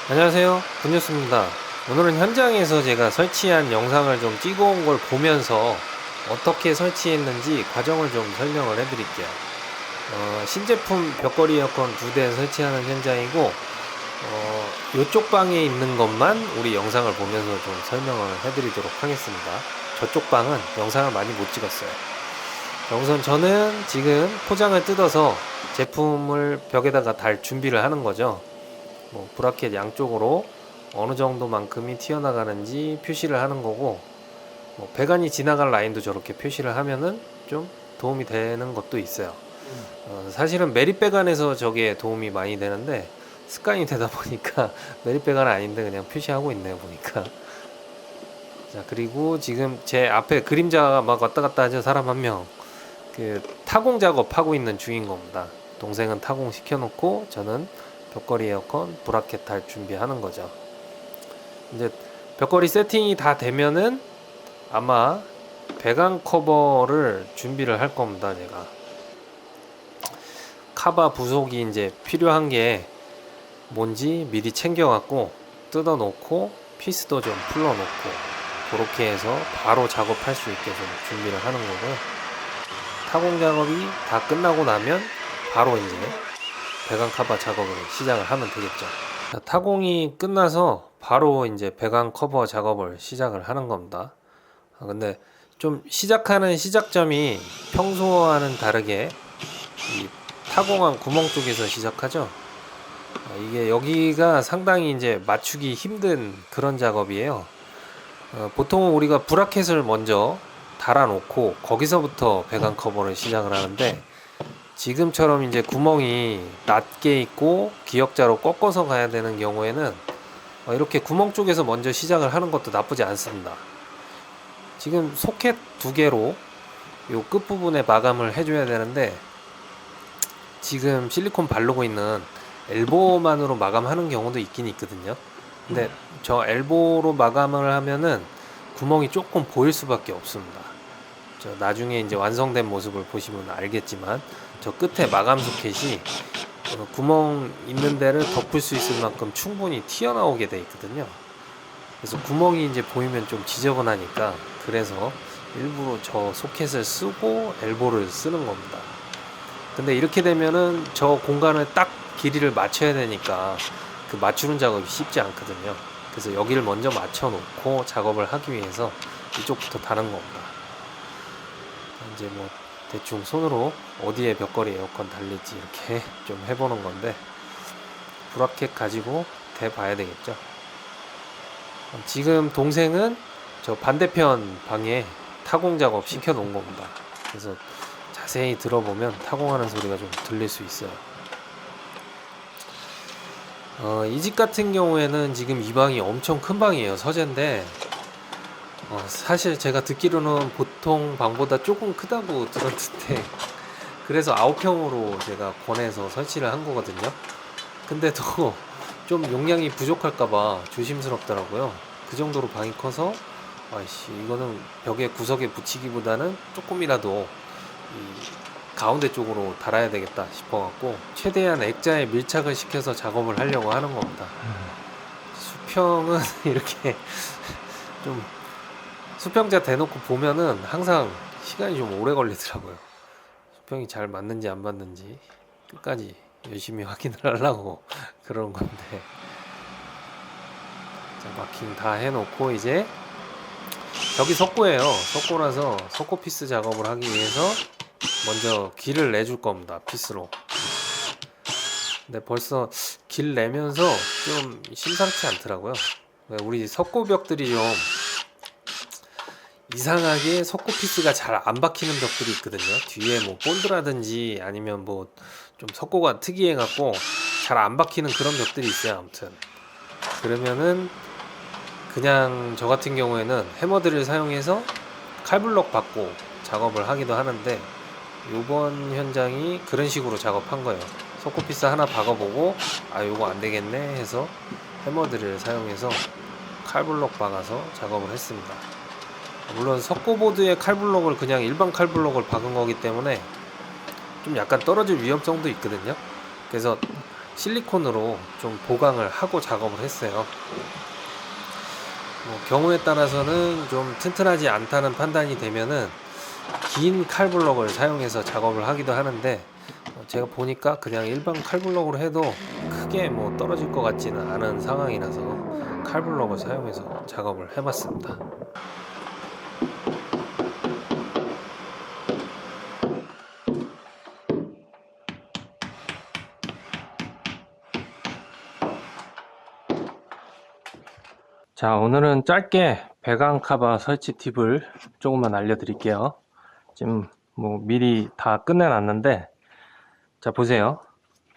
안녕하세요, 군뉴스입니다. 오늘은 현장에서 제가 설치한 영상을 좀 찍어온 걸 보면서 어떻게 설치했는지 과정을 좀 설명을 해드릴게요. 신제품 벽걸이 에어컨 2대 설치하는 현장이고, 이쪽 방에 있는 것만 우리 영상을 보면서 좀 설명을 해드리도록 하겠습니다. 저쪽 방은 영상을 많이 못 찍었어요. 자, 우선 저는 지금 포장을 뜯어서 제품을 벽에다가 달 준비를 하는 거죠. 브라켓 양쪽으로 어느 정도만큼이 튀어나가는지 표시를 하는 거고, 배관이 지나갈 라인도 저렇게 표시를 하면은 좀 도움이 되는 것도 있어요. 사실은 메릿 배관에서 저게 도움이 많이 되는데 습관이 되다 보니까 메릿 배관은 아닌데 그냥 표시하고 있네요, 보니까. 자, 그리고 지금 제 앞에 그림자가 막 왔다 갔다 하죠. 사람 한 명. 그 타공 작업하고 있는 중인 겁니다. 동생은 타공 시켜놓고 저는 벽걸이 에어컨 브라켓 달 준비하는 거죠. 이제 벽걸이 세팅이 다 되면은 아마 배관 커버를 준비를 할 겁니다. 제가 카바 부속이 이제 필요한 게 뭔지 미리 챙겨갖고 뜯어 놓고 피스도 좀 풀러 놓고 그렇게 해서 바로 작업할 수 있게 좀 준비를 하는 거고요. 타공 작업이 다 끝나고 나면 바로 이제 배관 커버 작업을 시작을 하면 되겠죠. 자, 타공이 끝나서 바로 이제 배관 커버 작업을 시작을 하는 겁니다. 근데 좀 시작하는 시작점이 평소와는 다르게 이 타공한 구멍 쪽에서 시작하죠. 이게 여기가 상당히 이제 맞추기 힘든 그런 작업이에요. 보통은 우리가 브라켓을 먼저 달아놓고 거기서부터 배관 커버를 시작을 하는데, 지금처럼 이제 구멍이 낮게 있고 기역자로 꺾어서 가야 되는 경우에는 이렇게 구멍 쪽에서 먼저 시작을 하는 것도 나쁘지 않습니다. 지금 소켓 2개로 요 끝부분에 마감을 해줘야 되는데, 지금 실리콘 바르고 있는 엘보만으로 마감하는 경우도 있긴 있거든요. 근데 저 엘보로 마감을 하면은 구멍이 조금 보일 수밖에 없습니다. 저 나중에 이제 완성된 모습을 보시면 알겠지만 저 끝에 마감 소켓이 구멍 있는 데를 덮을 수 있을 만큼 충분히 튀어나오게 돼 있거든요. 그래서 구멍이 이제 보이면 좀 지저분하니까, 그래서 일부러 저 소켓을 쓰고 엘보를 쓰는 겁니다. 근데 이렇게 되면은 저 공간을 딱 길이를 맞춰야 되니까 그 맞추는 작업이 쉽지 않거든요. 그래서 여기를 먼저 맞춰 놓고 작업을 하기 위해서 이쪽부터 다는 겁니다. 이제 뭐 대충 손으로 어디에 벽걸이 에어컨 달릴지 이렇게 좀 해보는 건데, 브라켓 가지고 대봐야 되겠죠. 지금 동생은 저 반대편 방에 타공 작업 시켜 놓은 겁니다. 그래서 자세히 들어보면 타공하는 소리가 좀 들릴 수 있어요. 이 집 같은 경우에는 지금 이 방이 엄청 큰 방이에요. 서재인데 사실 제가 듣기로는 보통 방보다 조금 크다고 들었는데, 그래서 9평으로 제가 권해서 설치를 한 거거든요. 근데도 좀 용량이 부족할까봐 조심스럽더라고요. 그 정도로 방이 커서 아이씨, 이거는 벽에 구석에 붙이기보다는 조금이라도 이 가운데 쪽으로 달아야 되겠다 싶어갖고 최대한 액자에 밀착을 시켜서 작업을 하려고 하는 겁니다. 수평은 이렇게 좀 수평자 대놓고 보면은 항상 시간이 좀 오래 걸리더라고요. 수평이 잘 맞는지 안 맞는지 끝까지 열심히 확인을 하려고 그런 건데, 자, 마킹 다 해놓고 이제 벽이 석고예요. 석고라서 석고 피스 작업을 하기 위해서 먼저 길을 내줄 겁니다. 피스로. 근데 벌써 길 내면서 좀 심상치 않더라고요. 우리 석고벽들이 좀 이상하게 석고 피스가 잘 안 박히는 벽들이 있거든요. 뒤에 뭐 본드라든지 아니면 뭐 좀 석고가 특이해 갖고 잘 안 박히는 그런 벽들이 있어요. 아무튼 그러면은 그냥 저 같은 경우에는 해머드를 사용해서 칼블럭 받고 작업을 하기도 하는데, 요번 현장이 그런 식으로 작업한 거예요. 석고 피스 하나 박아보고 요거 안 되겠네 해서 해머드를 사용해서 칼블럭 박아서 작업을 했습니다. 물론 석고보드에 칼블럭을 그냥 일반 칼블럭을 박은 거기 때문에 좀 약간 떨어질 위험성도 있거든요. 그래서 실리콘으로 좀 보강을 하고 작업을 했어요. 경우에 따라서는 좀 튼튼하지 않다는 판단이 되면은 긴 칼블럭을 사용해서 작업을 하기도 하는데, 제가 보니까 그냥 일반 칼블럭으로 해도 크게 떨어질 것 같지는 않은 상황이라서 칼블럭을 사용해서 작업을 해봤습니다. 자, 오늘은 짧게 배관 카바 설치 팁을 조금만 알려드릴게요. 지금 미리 다 끝내놨는데, 자 보세요.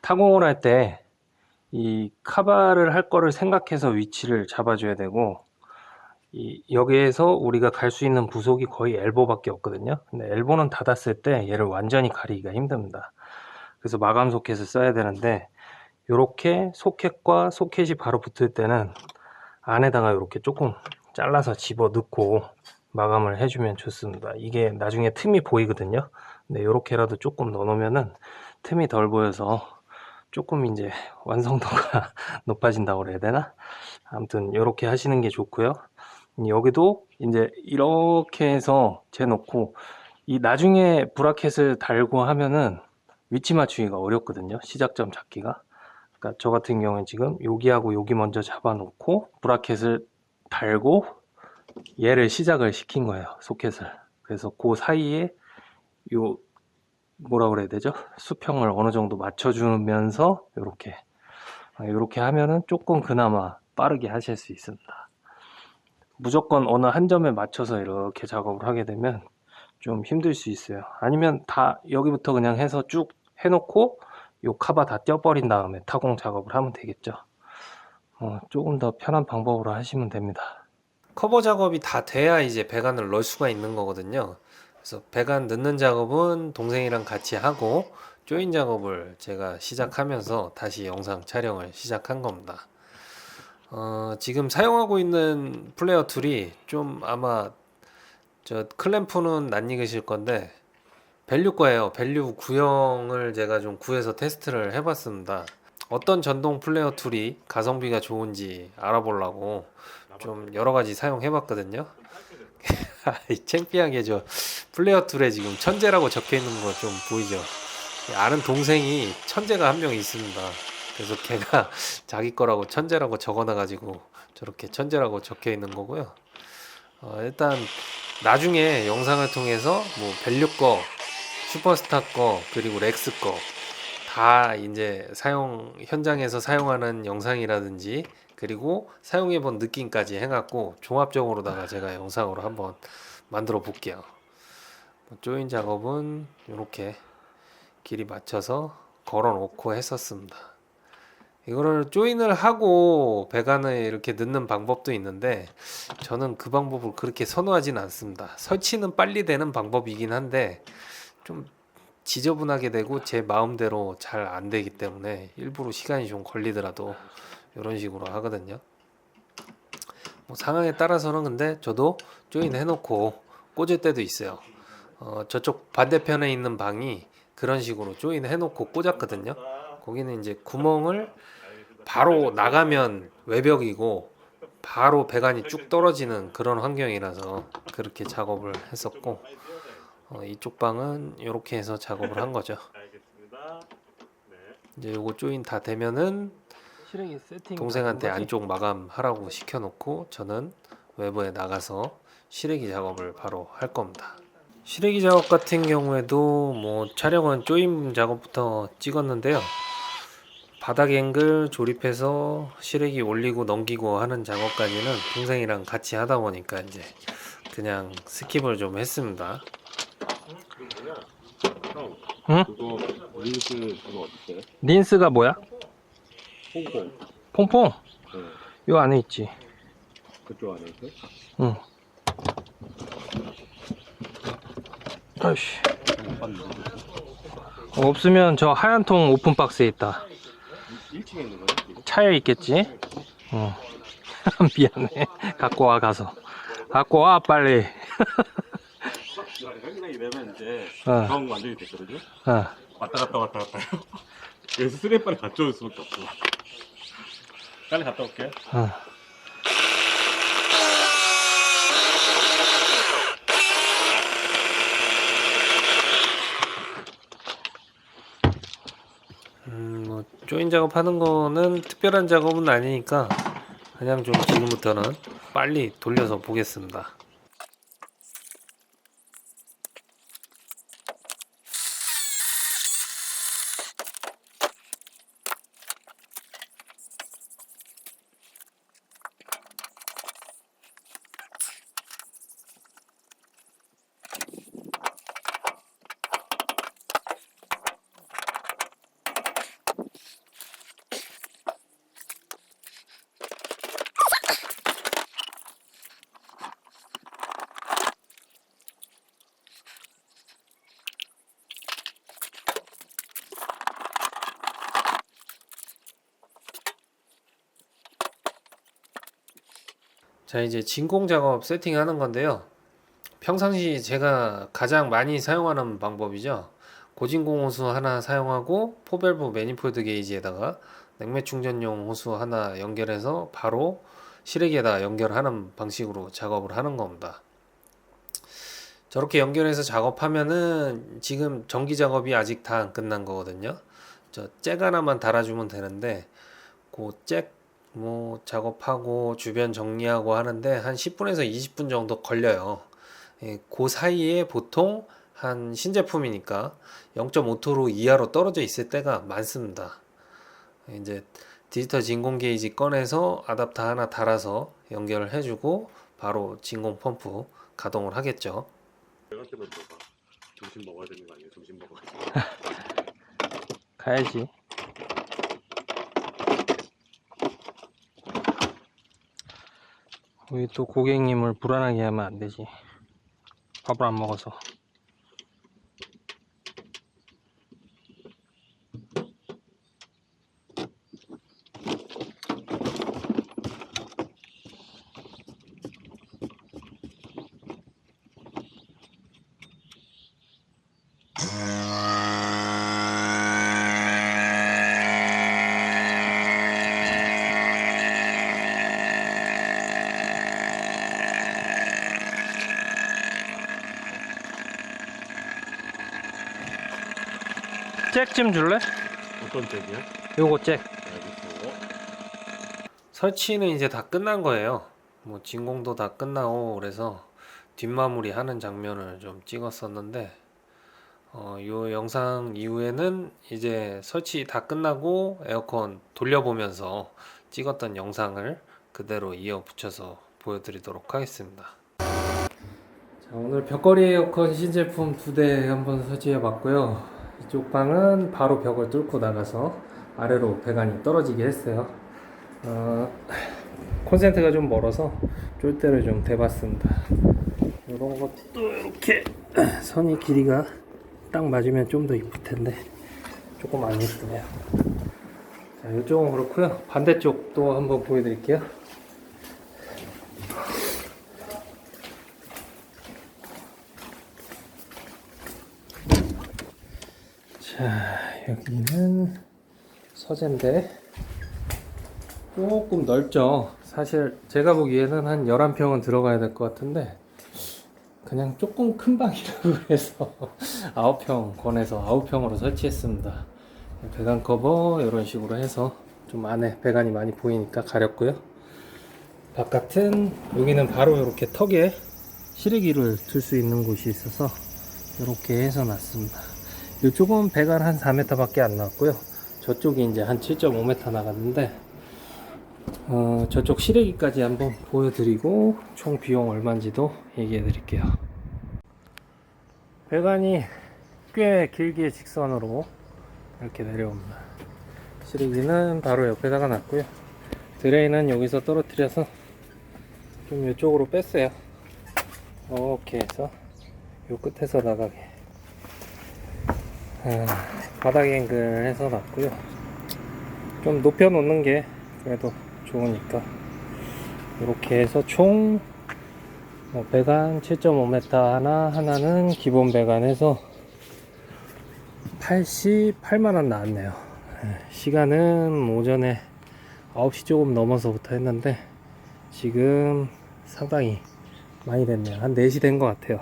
타공을 할 때 이 카바를 할 거를 생각해서 위치를 잡아줘야 되고, 여기에서 우리가 갈 수 있는 부속이 거의 엘보밖에 없거든요. 근데 엘보는 닫았을 때 얘를 완전히 가리기가 힘듭니다. 그래서 마감 소켓을 써야 되는데, 이렇게 소켓과 소켓이 바로 붙을 때는 안에다가 이렇게 조금 잘라서 집어 넣고 마감을 해주면 좋습니다. 이게 나중에 틈이 보이거든요. 근데 이렇게라도 조금 넣어 놓으면은 틈이 덜 보여서 조금 이제 완성도가 높아진다고 그래야 되나? 아무튼 이렇게 하시는 게 좋고요. 여기도 이제 이렇게 해서 재놓고, 이 나중에 브라켓을 달고 하면은 위치 맞추기가 어렵거든요. 시작점 잡기가. 그러니까 저 같은 경우는 지금 여기하고 여기 먼저 잡아 놓고 브라켓을 달고 얘를 시작을 시킨 거예요, 소켓을. 그래서 그 사이에 요 뭐라 그래야 되죠? 수평을 어느 정도 맞춰주면서 이렇게 하면은 조금 그나마 빠르게 하실 수 있습니다. 무조건 어느 한 점에 맞춰서 이렇게 작업을 하게 되면 좀 힘들 수 있어요. 아니면 다 여기부터 그냥 해서 쭉 해놓고 요 카바 다 떼어버린 다음에 타공 작업을 하면 되겠죠. 조금 더 편한 방법으로 하시면 됩니다. 커버 작업이 다 돼야 이제 배관을 넣을 수가 있는 거거든요. 그래서 배관 넣는 작업은 동생이랑 같이 하고, 조인 작업을 제가 시작하면서 다시 영상 촬영을 시작한 겁니다. 지금 사용하고 있는 플레이어 툴이 좀 아마 저 클램프는 낯익으실 건데 밸류 거예요. 밸류 구형을 제가 좀 구해서 테스트를 해봤습니다. 어떤 전동 플레이어 툴이 가성비가 좋은지 알아보려고 좀 여러 가지 사용해봤거든요. 창피하게 저 플레이어 툴에 지금 천재라고 적혀 있는 거 좀 보이죠? 아는 동생이 천재가 한 명 있습니다. 그래서 걔가 자기 거라고 천재라고 적어놔가지고 저렇게 천재라고 적혀 있는 거고요. 일단 나중에 영상을 통해서 밸류 거, 슈퍼스타 거, 그리고 렉스 거 다 이제 사용 현장에서 사용하는 영상이라든지, 그리고 사용해본 느낌까지 해갖고 종합적으로다가 제가 영상으로 한번 만들어 볼게요. 조인 작업은 이렇게 길이 맞춰서 걸어 놓고 했었습니다. 이거를 조인을 하고 배관을 이렇게 넣는 방법도 있는데, 저는 그 방법을 그렇게 선호하지는 않습니다. 설치는 빨리 되는 방법이긴 한데 좀 지저분하게 되고 제 마음대로 잘 안 되기 때문에 일부러 시간이 좀 걸리더라도 이런 식으로 하거든요. 상황에 따라서는 근데 저도 조인 해놓고 꽂을 때도 있어요. 저쪽 반대편에 있는 방이 그런 식으로 조인 해놓고 꽂았거든요. 거기는 이제 구멍을 바로 나가면 외벽이고 바로 배관이 쭉 떨어지는 그런 환경이라서 그렇게 작업을 했었고, 이쪽 방은 이렇게 해서 작업을 한 거죠. 이제 요거 조인 다 되면은 동생한테 안쪽 마감하라고 시켜놓고 저는 외부에 나가서 실외기 작업을 바로 할 겁니다. 실외기 작업 같은 경우에도 촬영은 조인 작업부터 찍었는데요. 바닥 앵글 조립해서 실외기 올리고 넘기고 하는 작업까지는 동생이랑 같이 하다 보니까 이제 그냥 스킵을 좀 했습니다. 응? 그거 린스 그거 어때? 린스가 뭐야? 퐁퐁. 퐁퐁? 네. 요 안에 있지. 그쪽 안에 있어? 응. 아이씨. 없으면 저 하얀 통 오픈 박스에 있다. 1층에 있는 거야? 지금? 차에 있겠지? 응. 미안해. 갖고 와, 가서. 갖고 와, 빨리. 형이랑 이러면 이제 어. 정 완전히 됐거든요? 어. 왔다 갔다 왔다 갔다. 그래서 쓰레기 빨리 갖다 올 수밖에 없어. 빨리 갔다 올게. 뭐 조인 작업하는 거는 특별한 작업은 아니니까 그냥 좀 지금부터는 빨리 돌려서 보겠습니다. 자, 이제 진공 작업 세팅하는 건데요. 평상시 제가 가장 많이 사용하는 방법이죠. 고진공 호수 하나 사용하고 포밸브 매니폴드 게이지에다가 냉매 충전용 호수 하나 연결해서 바로 실외기에다 연결하는 방식으로 작업을 하는 겁니다. 저렇게 연결해서 작업하면은 지금 전기 작업이 아직 다 안 끝난 거거든요. 저 잭 하나만 달아주면 되는데 그잭 뭐 작업하고 주변 정리하고 하는데 한 10분에서 20분 정도 걸려요. 예, 그 사이에 보통 한 신제품이니까 0.5토르 이하로 떨어져 있을 때가 많습니다. 이제 디지털 진공 게이지 꺼내서 어댑터 하나 달아서 연결을 해주고 바로 진공 펌프 가동을 하겠죠. 내가 때문에 뭐가 점심 먹어야 되는 거 아니야? 점심 먹어야 돼. 가야지. 우리 또 고객님을 불안하게 하면 안 되지. 밥을 안 먹어서. 잭 좀 줄래? 어떤 잭이야? 요거 잭. 알겠어. 설치는 이제 다 끝난 거예요. 뭐 진공도 다 끝나고 그래서 뒷마무리 하는 장면을 좀 찍었었는데 요 영상 이후에는 이제 설치 다 끝나고 에어컨 돌려보면서 찍었던 영상을 그대로 이어 붙여서 보여드리도록 하겠습니다. 자, 오늘 벽걸이 에어컨 신제품 2대 한번 설치해 봤고요. 이쪽 방은 바로 벽을 뚫고 나가서 아래로 배관이 떨어지게 했어요. 콘센트가 좀 멀어서 쫄대를 좀 대봤습니다. 이런 것도 이렇게 선이 길이가 딱 맞으면 좀 더 이쁠 텐데 조금 안 예쁘네요. 자, 이쪽은 그렇고요. 반대쪽도 한번 보여드릴게요. 자, 여기는 서재인데 조금 넓죠. 사실 제가 보기에는 한 11평은 들어가야 될 것 같은데 그냥 조금 큰 방이라고 해서 9평 권해서 9평으로 설치했습니다. 배관 커버 이런 식으로 해서 좀 안에 배관이 많이 보이니까 가렸고요. 바깥은 여기는 바로 이렇게 턱에 실외기를 둘 수 있는 곳이 있어서 이렇게 해서 놨습니다. 이쪽은 배관 한 4m 밖에 안 나왔고요. 저쪽이 이제 한 7.5m 나갔는데 저쪽 실외기까지 한번 보여드리고 총 비용 얼마인지도 얘기해 드릴게요. 배관이 꽤 길게 직선으로 이렇게 내려옵니다. 실외기는 바로 옆에다가 놨고요. 드레인은 여기서 떨어뜨려서 좀 이쪽으로 뺐어요. 이렇게 해서 요 끝에서 나가게 바닥 앵글 해서 놨고요. 좀 높여 놓는 게 그래도 좋으니까 이렇게 해서 총 배관 7.5m 하나는 기본 배관해서 88만원 나왔네요. 시간은 오전에 9시 조금 넘어서부터 했는데 지금 상당히 많이 됐네요. 한 4시 된 것 같아요.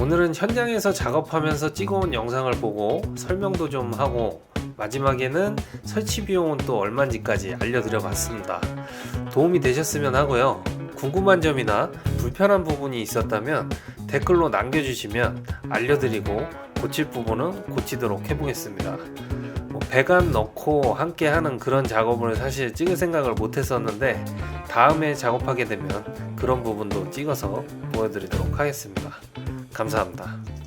오늘은 현장에서 작업하면서 찍어온 영상을 보고 설명도 좀 하고 마지막에는 설치 비용은 또 얼마인지까지 알려드려 봤습니다. 도움이 되셨으면 하고요. 궁금한 점이나 불편한 부분이 있었다면 댓글로 남겨주시면 알려드리고 고칠 부분은 고치도록 해보겠습니다. 배관 넣고 함께 하는 그런 작업을 사실 찍을 생각을 못 했었는데 다음에 작업하게 되면 그런 부분도 찍어서 보여드리도록 하겠습니다. 감사합니다.